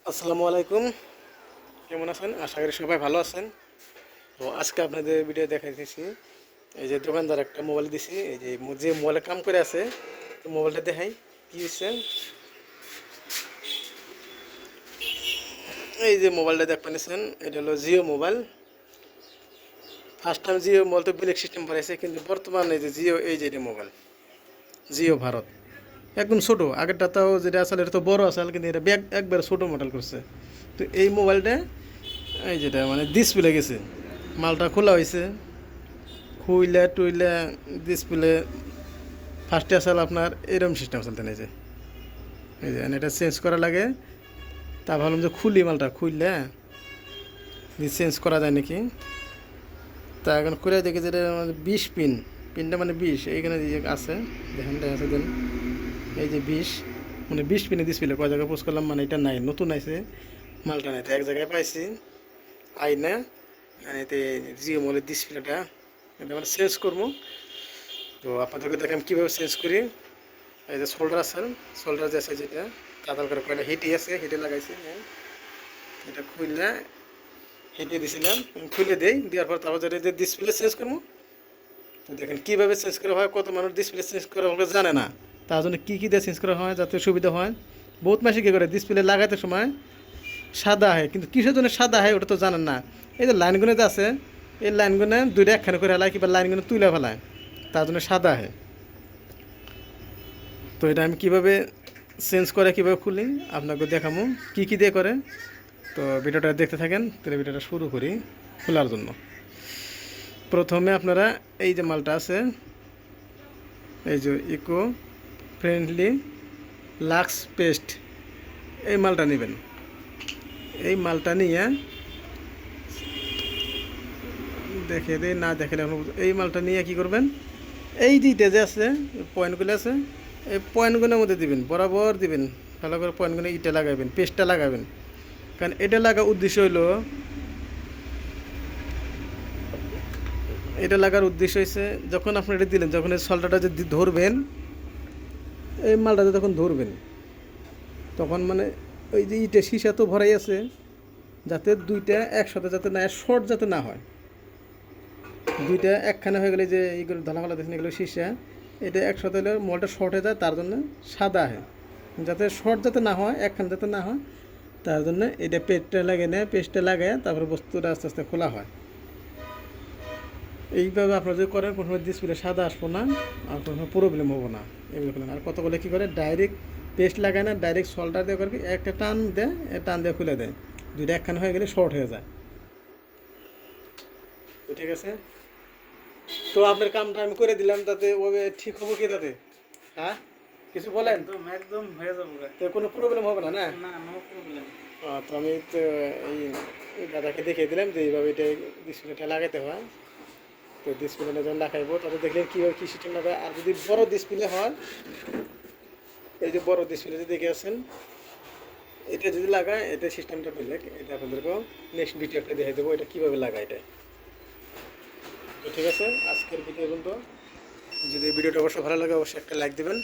আসসালামু আলাইকুম। কেমন আছেন? আশা করি সবাই ভালো আছেন। তো আজকে আপনাদের ভিডিও দেখাইতেছি, এই যে দোকানদার একটা মোবাইল দিছি, এই যে যে মোবাইলে কাম করে আছে, তো মোবাইলটা দেখাই কি হচ্ছে। এই যে মোবাইলটা দেখ পাচ্ছেন, এটা হলো Jio mobile. First time Jio mobile তো ব্ল্যাক সিস্টেম বানাইছে, কিন্তু বর্তমানে এই যে জিও, এই যে এটা মোবাইল জিও ভারত একদম ছোটো। আগেরটা তাও যেটা আসলে এটা তো বড় আসলে, কিন্তু এটা একবার ছোটো মডেল করছে। তো এই মোবাইলটা এই যেটা মানে ডিসপ্লে গেছে, মালটা খোলা হয়েছে, খুইলা টুইলা ডিসপ্লে ফার্স্টে আসলে আপনার এরম সিস্টেম চলতে নেই যে এই যে এটা চেঞ্জ করা লাগে। তা ভাবলাম যে খুলি মালটা, খুললে চেঞ্জ করা যায় নাকি। তা এখন করে দেখি যেটা 20 পিন, পিনটা মানে 20 এইখানে যে আছে, দেখেন আছে দেন, এই যে 20 মানে 20 পিনে ডিসপ্লে কয় জায়গায় পোস্ট করলাম, মানে এটা নাই, নতুন আইছে মালটা নাই। তো এক জায়গায় পাইছি আই না, এতে জিও মোবাইলের ডিসপ্লেটা এটা মানে চেঞ্জ করবো। তো আপনাদেরকে দেখেন কীভাবে চেঞ্জ করি। এই যে শোল্ডার আছে, শোল্ডার যে আছে যেটা কাদাল করে কয়টা হিটি আছে, হিটে লাগাইছি। হ্যাঁ, এটা খুললে হিটে দিছিলাম, খুলে দেই, দেওয়ার পর তারপর যেটা যে ডিসপ্লে চেঞ্জ করবো। তো দেখেন কীভাবে চেঞ্জ করা হয়। কত মানুষ ডিসপ্লে চেঞ্জ করা হলে জানে না, তার জন্য কী কী দিয়ে চেঞ্জ করা হয় যাতে সুবিধা হয়। বহুত মাসে কী করে ডিসপ্লে লাগাতে সময় সাদা হয়, কিন্তু কিসের জন্য সাদা হয় ওটা তো জানেন না। এই যে লাইনগুলো যে আছে, এই লাইনগুলো দুইটা একখানে করে হেলায়, কিংবা লাইনগুলো তুলে ফেলায়, তার জন্য সাদা হয়। তো এটা আমি কীভাবে চেঞ্জ করে কীভাবে খুলি আপনাকে দেখাবো কী কী দিয়ে করে। তো ভিডিওটা দেখতে থাকেন, তাহলে ভিডিওটা শুরু করি। খোলার জন্য প্রথমে আপনারা এই যে মালটা আছে, এই যে ইকো ফ্রেন্ডলি লাক্স পেস্ট, এই মালটা নেবেন। এই মালটা নিয়ে দেখে দিই, না দেখলে এই মালটা নিয়ে কী করবেন, এই যে আছে পয়েন্টগুলো আছে, এই পয়েন্টগুলোর মধ্যে দিবেন, বরাবর দিবেন, ভালো করে পয়েন্টগুলো ইটা লাগাবেন, পেস্টটা লাগাবেন। কারণ এটা লাগা উদ্দেশ্য হইলো, এটা লাগার উদ্দেশ্য হয়েছে যখন আপনি এটা দিলেন, যখন এই সল্টাটা যদি ধরবেন, এই মালটাতে তখন ধরবেন, তখন মানে ওই যে ইটে সীসা তো ভরাই আছে, যাতে দুইটা একসাথে যাতে না শর্ট যাতে না হয়। দুইটা একখানে হয়ে গেলে যে এইগুলো ধলাফলা দেখেন, এগুলো সীসা, এটা একসাথে হলে মলটা শর্ট হয়ে যায়, তার জন্য সাদা হয়। যাতে শর্ট যাতে না হয়, একখানে যাতে না হয়, তার জন্য এটা পেস্টটা লাগে নেয়, পেস্টটা লাগায় তারপরে বস্তুটা আস্তে আস্তে খোলা হয়। এইভাবে আপনারা যদি করেন, কোনো ডিসপ্লে সাদা আসবো না, আর কোনো প্রবলেম হবো না। এইগুলো করেন। আর কতগুলো কী করে, ডাইরেক্ট পেস্ট লাগায় না, ডাইরেক্ট সল্টার দিয়ে করে একটা টান দেয়, টান দিয়ে খুলে দেয়, দুইটা একখানে হয়ে গেলে শর্ট হয়ে যায়। তো ঠিক আছে, তো আপনার কামটা আমি করে দিলাম, তাতে ওভাবে ঠিক হবো কি তাতে? হ্যাঁ, কিছু বলেন। একদম একদম হয়ে যাবো গা। তো কোনো প্রবলেম হবে না, না? না, নো প্রবলেম। তো আমি তো এই এই দাদাকে দেখিয়ে দিলাম যে এইভাবে এটা ডিসপ্লেটা লাগাতে হয়। তো ডিসপ্লেটা যখন লাগাইবো তাদের দেখলেন কীভাবে কী সিস্টেম লাগায়। আর যদি বড় ডিসপ্লে হয়, এই যে বড় ডিসপ্লে যে দেখে আছেন, এটা যদি লাগায়, এটা সিস্টেমটা পেলে এটা আপনাদেরকেও নেক্সট ভিডিও একটা দেখে দেবো এটা কীভাবে লাগায় এটা। তো ঠিক আছে, আজকের ভিডিও পর্যন্ত। যদি ভিডিওটা অবশ্যই ভালো লাগে, অবশ্যই একটা লাইক দেবেন।